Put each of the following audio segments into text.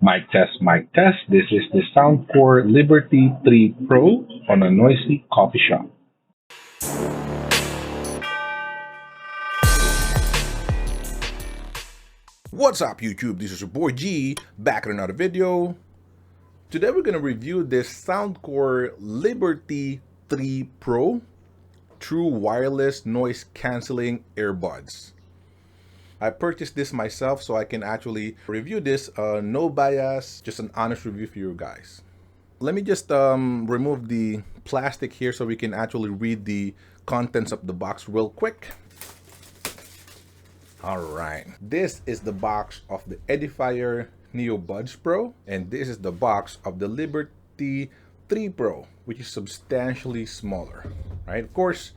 Mic test, mic test. This is the Soundcore Liberty 3 Pro on a noisy coffee shop. What's up YouTube, this is your boy G, back in another video. Today we're going to review this Soundcore Liberty 3 Pro True Wireless Noise Cancelling Earbuds. I purchased this myself so I can actually review this, no bias, just an honest review for you guys. Let me just remove the plastic here so we can actually read the contents of the box real quick. Alright, this is the box of the Edifier Neo Buds Pro, and this is the box of the Liberty 3 Pro, which is substantially smaller, right? Of course,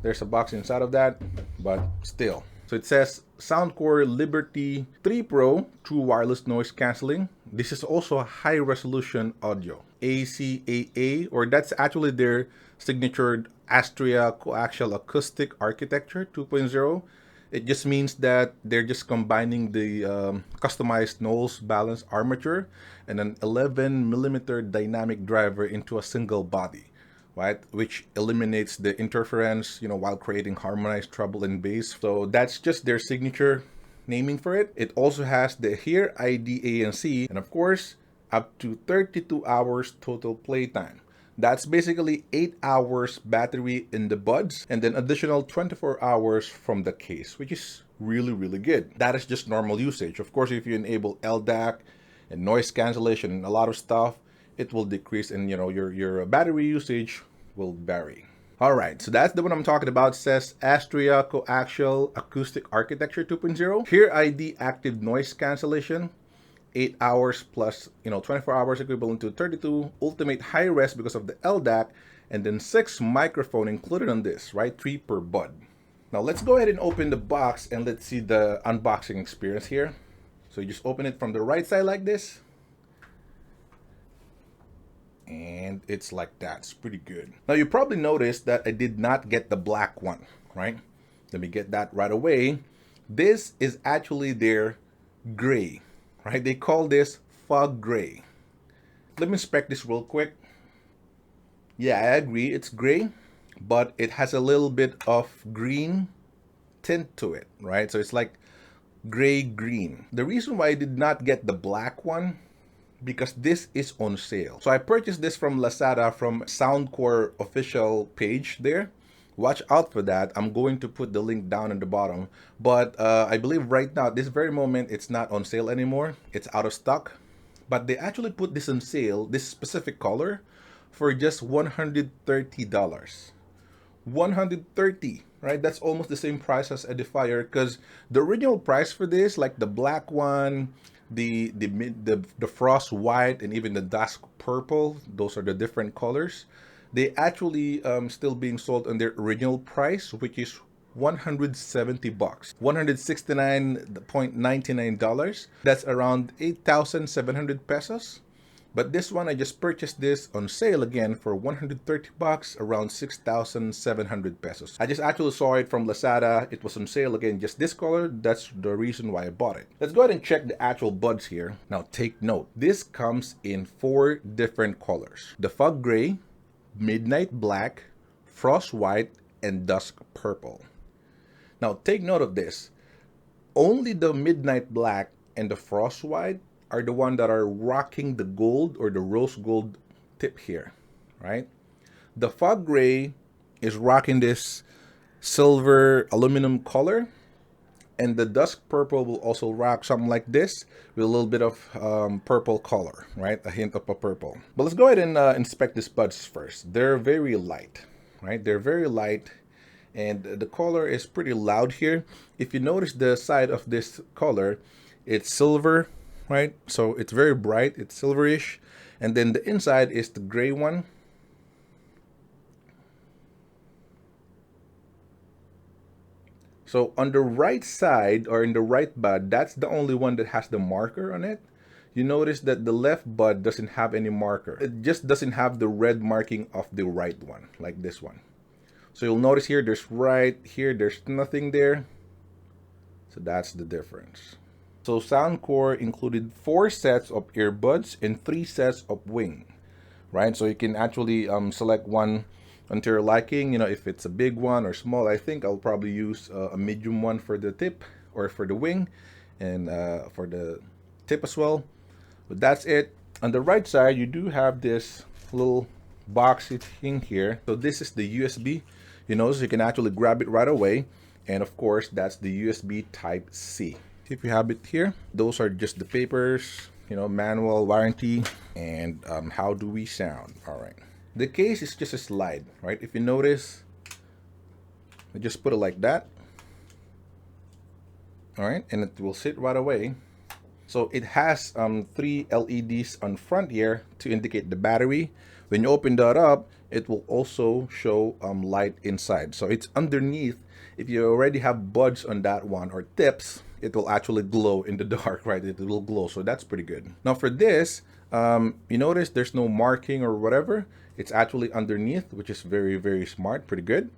there's a box inside of that, but still. So it says Soundcore Liberty 3 Pro True Wireless Noise Cancelling. This is also a high resolution audio. ACAA, or that's actually their signature Astria Coaxial Acoustic Architecture 2.0. It just means that they're just combining the customized Knowles balanced armature and an 11mm dynamic driver into a single body, right? Which eliminates the interference, while creating harmonized treble and bass. So that's just their signature naming for it. It also has the Hear ID ANC and of course, up to 32 hours total playtime. That's basically 8 hours battery in the buds and then additional 24 hours from the case, which is really good. That is just normal usage. Of course, if you enable LDAC and noise cancellation and a lot of stuff, it will decrease and your battery usage will vary. All right, so that's the one I'm talking about. It says Astria Coaxial Acoustic Architecture 2.0. Hear ID Active Noise Cancellation. 8 hours plus 24 hours equivalent to 32, ultimate high res because of the LDAC, and then 6 microphone included on this, right? 3 per bud. Now let's go ahead and open the box and let's see the unboxing experience here. So you just open it from the right side like this, and it's like that. It's pretty good. Now you probably noticed that I did not get the black one, right? Let me get that right away. This is actually their gray, right? They call this Fog Gray. Let me inspect this real quick. Yeah, I agree, it's gray, but it has a little bit of green tint to it, right? So it's like gray-green. The reason why I did not get the black one, because this is on sale. So I purchased this from Lazada from Soundcore official page there. Watch out for that. I'm going to put the link down in the bottom. But I believe right now, this very moment, it's not on sale anymore. It's out of stock. But they actually put this on sale, this specific color, for just $130. $130, right? That's almost the same price as Edifier, because the original price for this, like the black one, the frost white, and even the dusk purple, those are the different colors. They actually still being sold on their original price, which is $170, $169.99. That's around 8,700 pesos. But this one, I just purchased this on sale again for $130, around 6,700 pesos. I just actually saw it from Lazada. It was on sale again, just this color. That's the reason why I bought it. Let's go ahead and check the actual buds here. Now take note, this comes in 4 different colors: the Fog Gray, Midnight Black, Frost White, and Dusk Purple. Now take note of this. Only the Midnight Black and the Frost White are the one that are rocking the gold or the rose gold tip here, right? The Fog Gray is rocking this silver aluminum color, and the Dusk Purple will also rock something like this with a little bit of purple color, right? A hint of a purple. But let's go ahead and inspect these buds first. They're very light, right? They're very light, and the color is pretty loud here. If you notice the side of this color, it's silver, right? So it's very bright, it's silverish. And then the inside is the gray one. So on the right side, or in the right bud, that's the only one that has the marker on it. You notice that the left bud doesn't have any marker. It just doesn't have the red marking of the right one, like this one. So you'll notice here, there's nothing there. So that's the difference. So Soundcore included 4 sets of earbuds and 3 sets of wing, right? So you can actually select one unto your liking, you know, if it's a big one or small. I think I'll probably use a medium one for the tip or for the wing, and for the tip as well. But that's it. On the right side, you do have this little box in here. So this is the USB, you know, so you can actually grab it right away. And of course, that's the USB Type C. If you have it here, those are just the papers, you know, manual, warranty, and how do we sound. All right. The case is just a slide, right? If you notice, I just put it like that. All right, and it will sit right away. So it has 3 LEDs on front here to indicate the battery. When you open that up, it will also show light inside. So it's underneath. If you already have buds on that one or tips, it will actually glow in the dark, right? It will glow, so that's pretty good. Now for this, you notice there's no marking or whatever. It's actually underneath, which is very, very smart, pretty good.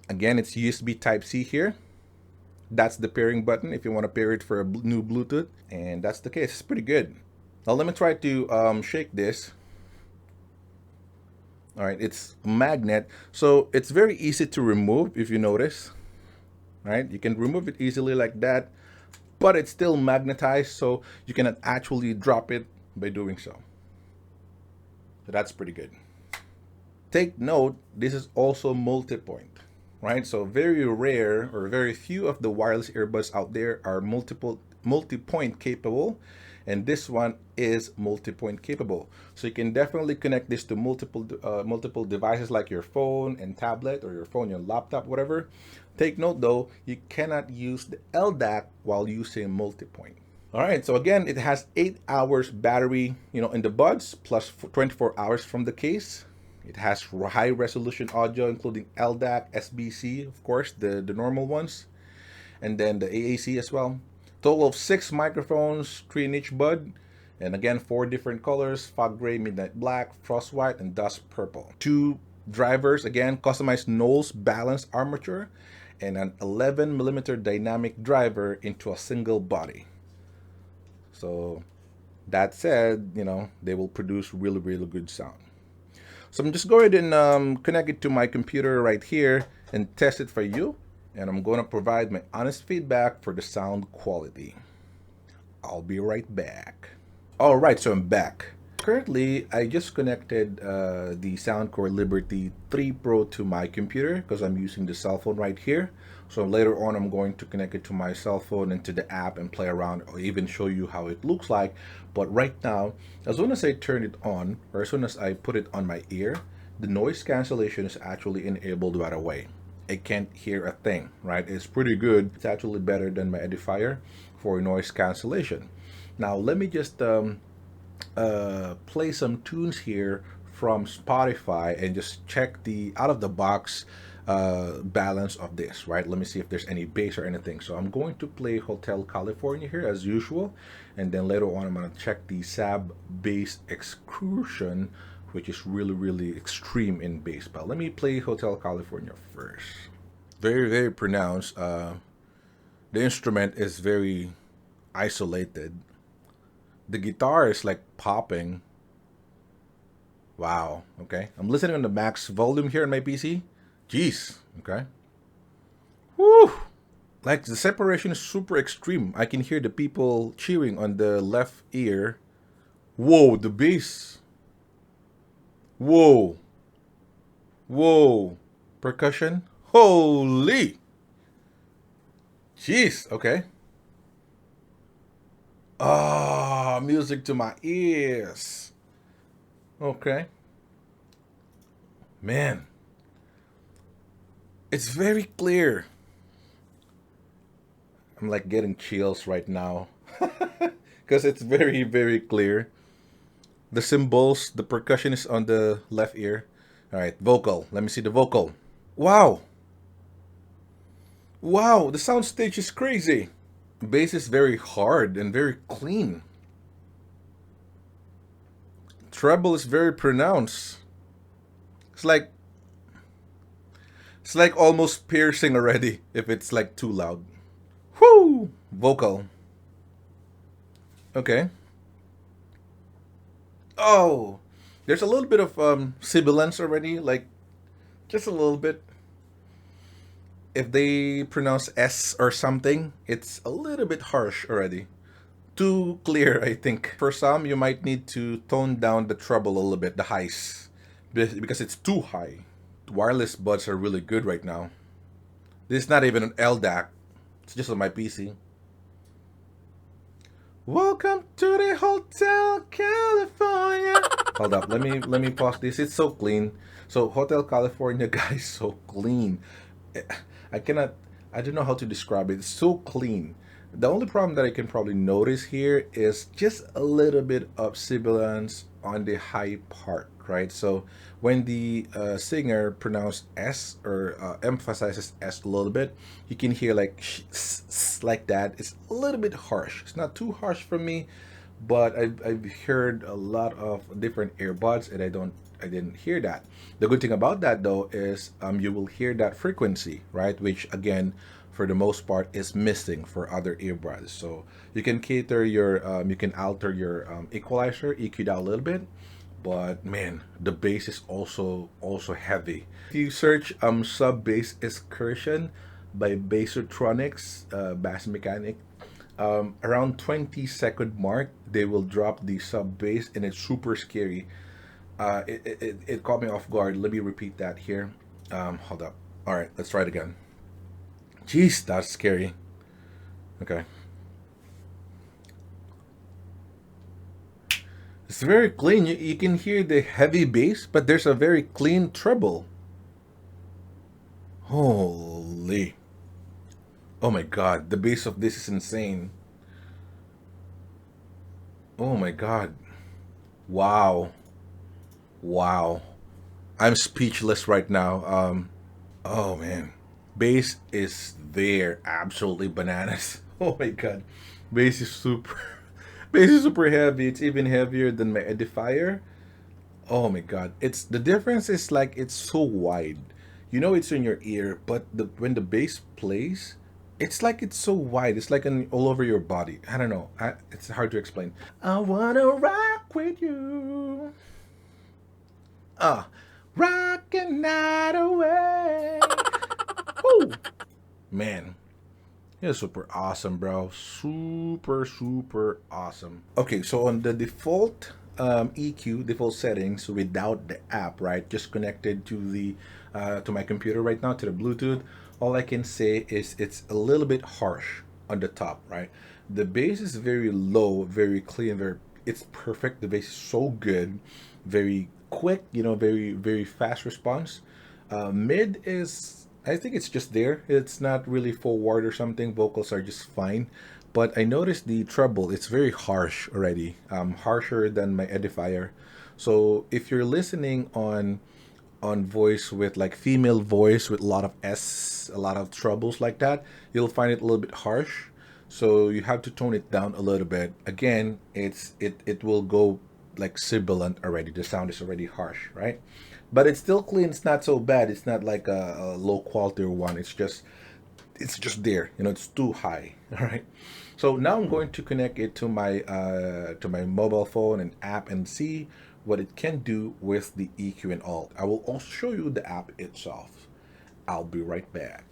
Again, it's USB Type-C here. That's the pairing button if you want to pair it for a new Bluetooth, and that's the case. It's pretty good. Now let me try to shake this. All right, it's a magnet, so it's very easy to remove if you notice. Right, you can remove it easily like that, but it's still magnetized, so you cannot actually drop it by doing so. So that's pretty good. Take note, this is also multi-point, right? So very rare or very few of the wireless earbuds out there are multi-point capable, and this one is multi-point capable. So you can definitely connect this to multiple devices like your phone and tablet, or your phone, your laptop, whatever. Take note though, you cannot use the LDAC while using multi-point. All right, so again, it has 8 hours battery, you know, in the buds, plus 24 hours from the case. It has high resolution audio, including LDAC, SBC, of course, the normal ones, and then the AAC as well. Total of 6 microphones, 3 in each bud, and again, 4 different colors: fog gray, midnight black, frost white, and dust purple. 2 drivers, again, customized nose balanced armature, and an 11mm dynamic driver into a single body. So that said, you know, they will produce really, really good sound. So I'm just going and connect it to my computer right here and test it for you. And I'm going to provide my honest feedback for the sound quality. I'll be right back. All right, so I'm back. Currently, I just connected the Soundcore Liberty 3 Pro to my computer because I'm using the cell phone right here. So later on, I'm going to connect it to my cell phone and to the app and play around, or even show you how it looks like. But right now, as soon as I turn it on, or as soon as I put it on my ear, the noise cancellation is actually enabled right away. I can't hear a thing, right? It's pretty good. It's actually better than my edifier for noise cancellation. Now, let me just play some tunes here from Spotify and just check the out of the box balance of this, right? Let me see if there's any bass or anything. So I'm going to play Hotel California here as usual, and then later on I'm going to check the SAB bass excursion, which is really, really extreme in bass. But let me play Hotel California first. Very, very pronounced. The instrument is very isolated. The guitar is like popping. Wow. Okay. I'm listening on the max volume here on my PC. Jeez. Okay. Woo! Like the separation is super extreme. I can hear the people cheering on the left ear. Whoa, the bass. Whoa. Whoa. Percussion. Holy. Jeez. Okay. Ah, music to my ears. Okay. Man. It's very clear. I'm like getting chills right now. Because it's very, very clear. The cymbals, the percussion is on the left ear. All right, vocal. Let me see the vocal. Wow. Wow, the soundstage is crazy. Bass is very hard and very clean. Treble is very pronounced. It's like almost piercing already if it's like too loud. Whoo! Vocal. Okay. Oh, there's a little bit of sibilance already, like just a little bit. If they pronounce S or something, it's a little bit harsh already. Too clear, I think. For some, you might need to tone down the treble a little bit, the highs, because it's too high. Wireless buds are really good right now. This is not even an LDAC. It's just on my PC. Welcome to the Hotel California. Hold up, let me pause this. It's so clean. So Hotel California, guys, so clean. I cannot. I don't know how to describe it. It's so clean. The only problem that I can probably notice here is just a little bit of sibilance on the high part, right? So when the singer pronounces S or emphasizes S a little bit, you can hear like like that. It's a little bit harsh. It's not too harsh for me, but I've heard a lot of different earbuds and I didn't hear that. The good thing about that though is you will hear that frequency, right? Which again, for the most part, is missing for other earbuds. So you can cater your, you can alter your equalizer, EQ down a little bit. But man, the bass is also heavy. If you search sub bass excursion by Bassotronics, Bass Mechanic, around 20-second mark, they will drop the sub bass and it's super scary. It caught me off guard. Let me repeat that here. Hold up. All right, let's try it again. Jeez, that's scary. Okay. It's very clean. You can hear the heavy bass, but there's a very clean treble. Holy. Oh my god, the bass of this is insane. Oh my god. Wow. Wow. I'm speechless right now. Oh man. Bass is there. Absolutely bananas. Oh my god. Bass is super bass is super heavy. It's even heavier than my edifier. Oh my god. It's the difference is like it's so wide. You know it's in your ear, but when the bass plays, it's like it's so wide. It's like all over your body. I don't know. It's hard to explain. I wanna rock with you. Rockin' night away. Woo! Man, it's super awesome, bro. Super awesome. Okay, so on the default EQ, default settings without the app, right? Just connected to the to my computer right now, to the Bluetooth. All I can say is it's a little bit harsh on the top, right? The bass is very low, very clean, it's perfect. The bass is so good, very quick, very fast response. Mid is, I think it's just there. It's not really forward or something. Vocals are just fine. But I noticed the treble, it's very harsh already, harsher than my edifier. So if you're listening on voice with like female voice with a lot of S, a lot of trebles like that, you'll find it a little bit harsh. So you have to tone it down a little bit. Again, it will go like sibilant already. The sound is already harsh, right? But it's still clean. It's not so bad. It's not like a low quality one. It's just there. It's too high. All right. So now I'm going to connect it to my mobile phone and app and see what it can do with the EQ and all. I will also show you the app itself. I'll be right back.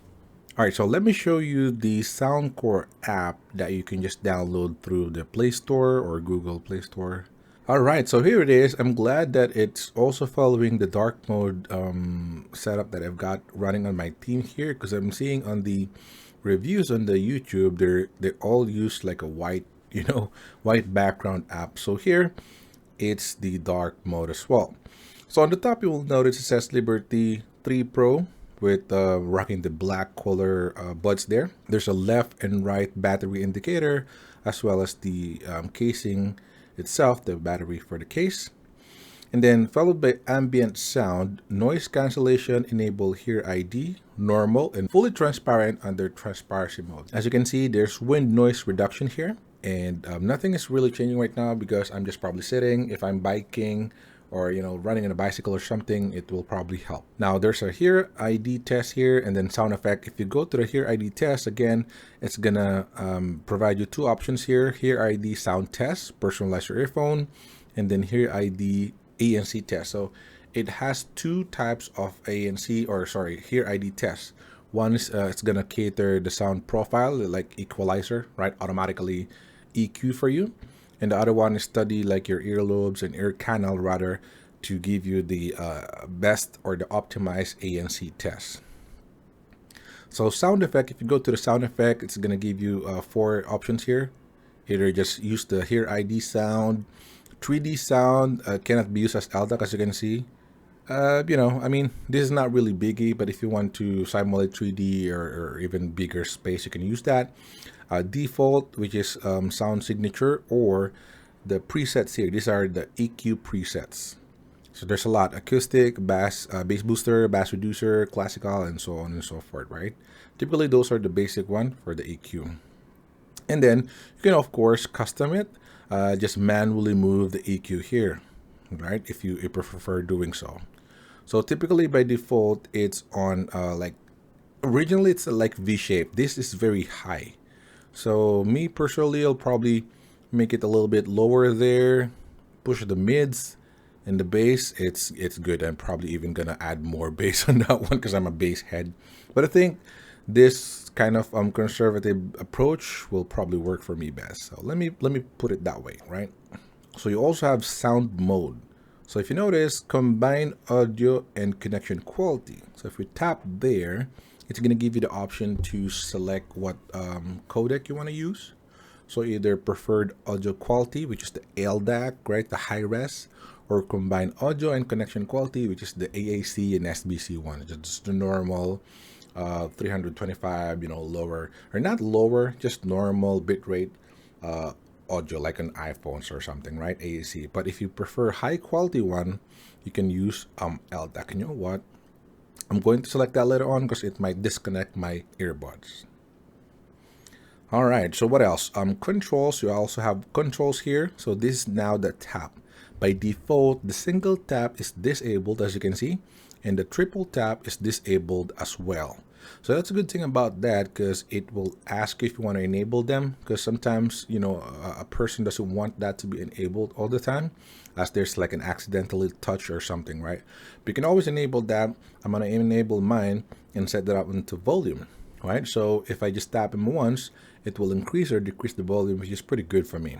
All right, so let me show you the Soundcore app that you can just download through the Play Store or Google Play Store. All right, so here it is. I'm glad that it's also following the dark mode setup that I've got running on my team here, because I'm seeing on the reviews on the YouTube, they all use like a white, white background app. So here, it's the dark mode as well. So on the top, you will notice it says Liberty 3 Pro with rocking the black color buds there. There's a left and right battery indicator, as well as the casing itself, the battery for the case. And then followed by ambient sound, noise cancellation, enable hear ID, normal, and fully transparent under transparency mode. As you can see, there's wind noise reduction here. And nothing is really changing right now because I'm just probably sitting. If I'm biking or running on a bicycle or something, it will probably help. Now there's a Hear ID test here, and then sound effect. If you go to the Hear ID test again, it's gonna provide you two options here: Hear ID sound test, personalize your earphone, and then Hear ID ANC test. So it has two types of Hear ID tests. One is it's gonna cater the sound profile, like equalizer, right? Automatically EQ for you. And the other one is study like your earlobes and ear canal, rather, to give you the best or the optimized ANC test. So sound effect, if you go to the sound effect, it's gonna give you 4 options here. Either just use the Hear ID sound, 3D sound cannot be used as LDAC, as you can see. This is not really biggie, but if you want to simulate 3D or even bigger space, you can use that. Default, which is sound signature, or the presets here. These are the EQ presets. So there's a lot: acoustic, bass booster, bass reducer, classical, and so on and so forth, right? Typically, those are the basic one for the EQ. And then you can, of course, custom it. Just manually move the EQ here, right? If you prefer doing so. So typically by default, it's on originally it's like V-shape. This is very high. So me personally, I'll probably make it a little bit lower there, push the mids and the bass. It's good. I'm probably even gonna add more bass on that one because I'm a bass head. But I think this kind of conservative approach will probably work for me best. So let me put it that way, right? So you also have sound mode. So if you notice, combine audio and connection quality. So if we tap there, it's going to give you the option to select what codec you want to use. So either preferred audio quality, which is the LDAC, right, the high res, or combined audio and connection quality, which is the AAC and SBC one, just the normal 325, lower, or not lower, just normal bitrate audio, like on iPhones or something, right? AAC. But if you prefer high quality one, you can use LDAC. And you know what? I'm going to select that later on because it might disconnect my earbuds. All right, so what else? Controls. You also have controls here. So this is now the tap. By default, the single tap is disabled, as you can see, and the triple tap is disabled as well. So that's a good thing about that, because it will ask you if you want to enable them, because sometimes a person doesn't want that to be enabled all the time, as there's like an accidentally touch or something, right? But you can always enable that. I'm going to enable mine and set that up into volume, right? So if I just tap them once, it will increase or decrease the volume, which is pretty good for me.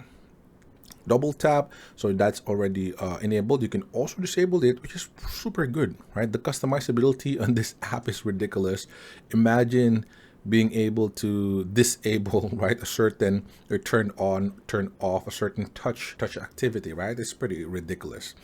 Double tap, so that's already enabled. You can also disable it, which is super good, right? The customizability on this app is ridiculous. Imagine being able to disable, right, a certain, or turn on, turn off a certain touch activity, right? It's pretty ridiculous.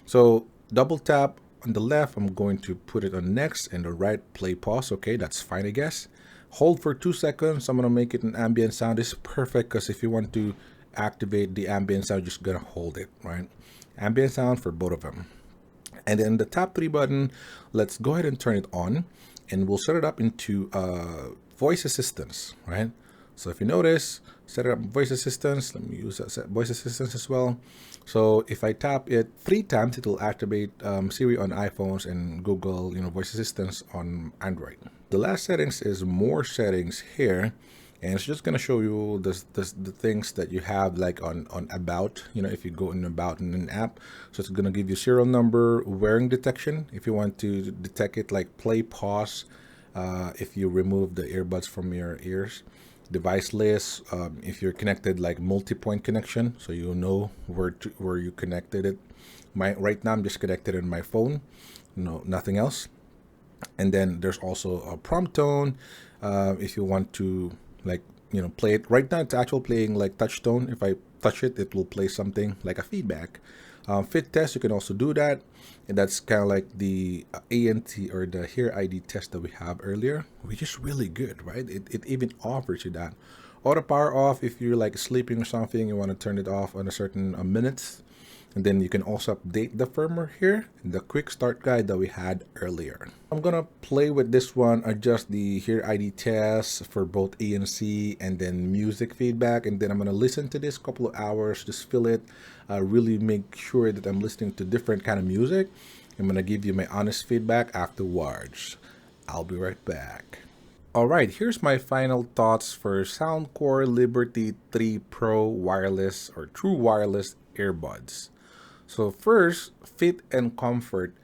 So double tap on the left, I'm going to put it on next, and the right, play pause. Okay, that's fine, I guess. Hold for 2 seconds. I'm gonna make it an ambient sound. This is perfect, because if you want to activate the ambient sound, just gonna hold it, right? Ambient sound for both of them. And then the tap 3 button, let's go ahead and turn it on, and we'll set it up into voice assistance, right? So if you notice, set it up voice assistance. Let me use that voice assistance as well. So if I tap it 3 times, it will activate Siri on iPhones and Google, voice assistance on Android. The last settings is more settings here. And it's just going to show you the things that you have, like on about, if you go in about in an app. So it's going to give you serial number, wearing detection, if you want to detect it, like play, pause, if you remove the earbuds from your ears. Device list, if you're connected, like multi-point connection, so you know where you connected it. Right now I'm just connected on my phone, nothing else. And then there's also a prompt tone, if you want to play it. Right now it's actual playing like touch tone. If I touch it, it will play something like a feedback. Fit test, you can also do that, and that's kind of like the ANC or the Hear ID test that we have earlier, which is really good, right? It even offers you that. Auto power off, if you're like sleeping or something, you want to turn it off on a certain minutes. And then you can also update the firmware here, the quick start guide that we had earlier. I'm gonna play with this one, adjust the Hear ID test for both ANC and then music feedback, and then I'm gonna listen to this couple of hours, just feel it, really make sure that I'm listening to different kind of music. I'm gonna give you my honest feedback afterwards. I'll be right back. Alright, here's my final thoughts for Soundcore Liberty 3 Pro Wireless or True Wireless Earbuds. So first, fit and comfort.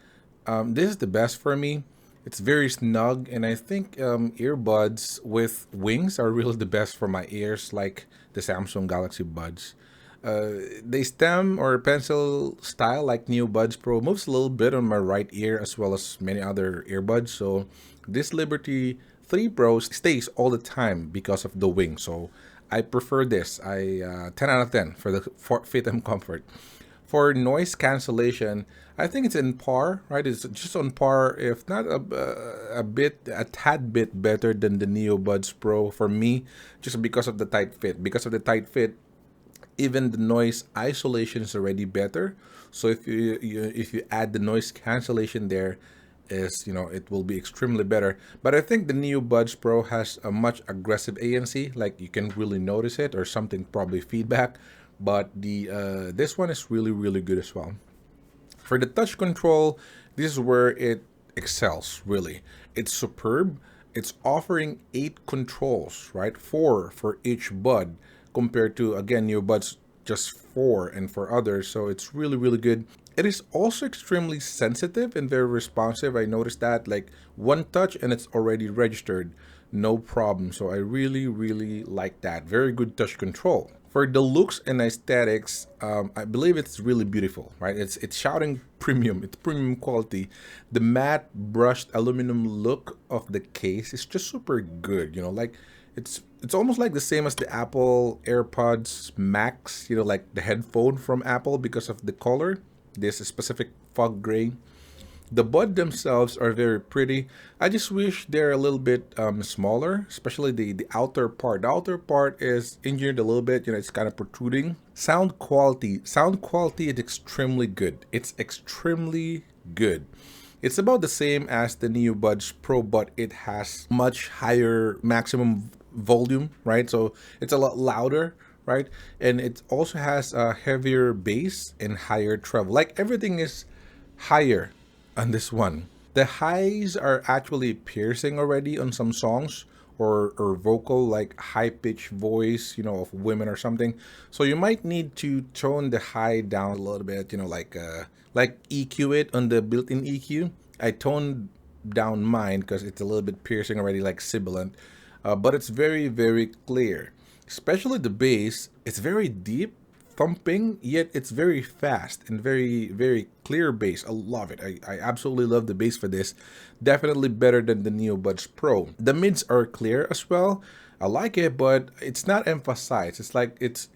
This is the best for me. It's very snug, and I think earbuds with wings are really the best for my ears, like the Samsung Galaxy Buds. They stem or pencil style like Neo Buds Pro moves a little bit on my right ear as well as many other earbuds. So this Liberty 3 Pro stays all the time because of the wing. So I prefer this. 10 out of 10 for the fit and comfort. For noise cancellation, I think it's in par, right? It's just on par, if not a tad bit better than the Neo Buds Pro for me, just because of the tight fit. Because of the tight fit, even the noise isolation is already better. So if you add the noise cancellation there, it will be extremely better. But I think the Neo Buds Pro has a much aggressive ANC, like you can really notice it, or something, probably feedback. But the this one is really good as well. For the touch control, this is where it excels, really. It's superb. It's offering 8 controls, right? 4 for each bud, compared to, again, Neo Buds just 4, and for others. So it's really good. It is also extremely sensitive and very responsive. I noticed that, like, one touch and it's already registered, no problem. So I really like that. Very good touch control. For the looks and aesthetics, I believe it's really beautiful, right? It's shouting premium. It's premium quality. The matte brushed aluminum look of the case is just super good. Like it's almost like the same as the Apple AirPods Max. Like the headphone from Apple because of the color. This specific fog gray. The bud themselves are very pretty. I just wish they're a little bit smaller, especially the outer part. The outer part is engineered a little bit, it's kind of protruding. Sound quality is extremely good. It's extremely good. It's about the same as the Neo Buds Pro, but it has much higher maximum volume, right? So it's a lot louder, right? And it also has a heavier bass and higher treble. Like everything is higher on this one. The highs are actually piercing already on some songs, or vocal, like high-pitched voice, of women or something. So you might need to tone the high down a little bit, like EQ it on the built-in EQ. I toned down mine because it's a little bit piercing already, like sibilant, but it's very clear. Especially the bass, it's very deep, thumping, yet it's very fast and very clear bass. I love it. I absolutely love the bass for this. Definitely better than the Neo Buds Pro. The mids are clear as well. I like it, but it's not emphasized. It's like it's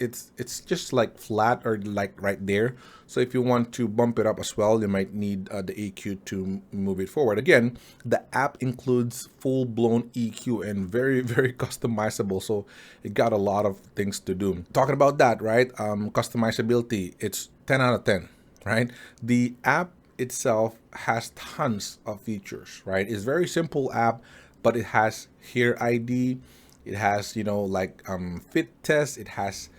just like flat, or like right there. So if you want to bump it up as well, you might need the EQ to move it forward. Again, the app includes full-blown EQ and very customizable. So it got a lot of things to do. Talking about that, right? Customizability, it's 10 out of 10, right? The app itself has tons of features, right? It's a very simple app, but it has Hear ID. It has, like fit test. It has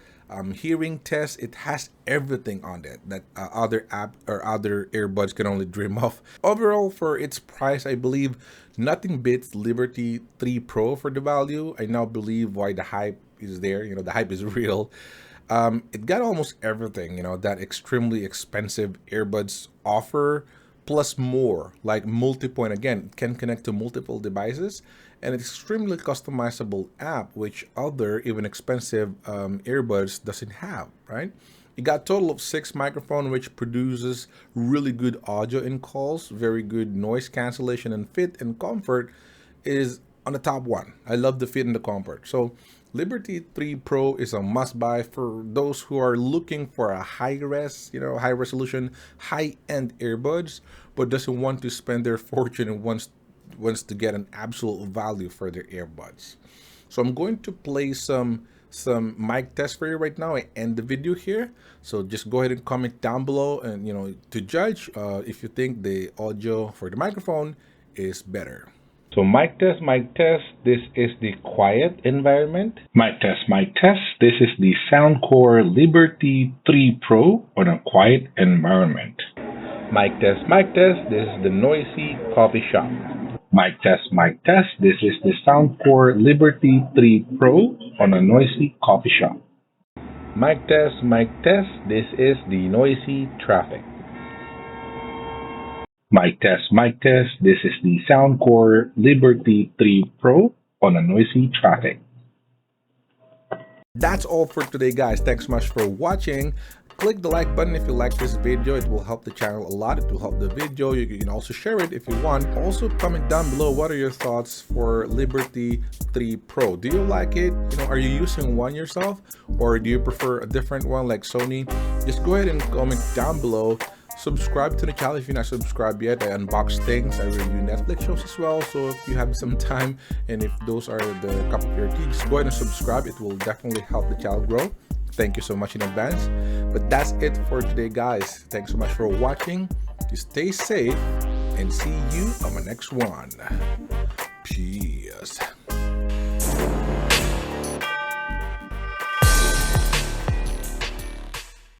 hearing test. It has everything on it that other app or other earbuds can only dream of. Overall, for its price, I believe nothing beats Liberty 3 Pro for the value. I now believe why the hype is there. The hype is real. It got almost everything, that extremely expensive earbuds offer, plus more, like multi-point. Again, it can connect to multiple devices, and it's extremely customizable app, which other even expensive earbuds doesn't have, right? It got a total of 6 microphones, which produces really good audio in calls, very good noise cancellation, and fit and comfort is on the top one. I love the fit and the comfort. So Liberty 3 Pro is a must-buy for those who are looking for a high resolution, high-end earbuds, but doesn't want to spend their fortune and wants to get an absolute value for their earbuds. So I'm going to play some some mic tests for you right now. I end the video here. So just go ahead and comment down below and, to judge if you think the audio for the microphone is better. So mic test, this is the quiet environment. Mic test, this is the Soundcore Liberty 3 Pro on a quiet environment. Mic test, this is the noisy coffee shop. Mic test, this is the Soundcore Liberty 3 Pro on a noisy coffee shop. Mic test, this is the noisy traffic. Mic test, this is the Soundcore Liberty 3 Pro on a noisy traffic. That's all for today, guys. Thanks so much for watching. Click the like button if you like this video. It will help the channel a lot. It will help the video. You can also share it if you want. Also, comment down below what are your thoughts for Liberty 3 Pro. Do you like it? Are you using one yourself, or do you prefer a different one like Sony? Just go ahead and comment down below. Subscribe to the channel if you're not subscribed yet. I unbox things. I review Netflix shows as well. So if you have some time and if those are the cup of your tea, just go ahead and subscribe. It will definitely help the channel grow. Thank you so much in advance. But that's it for today, guys. Thanks so much for watching. Just stay safe and see you on my next one. Peace.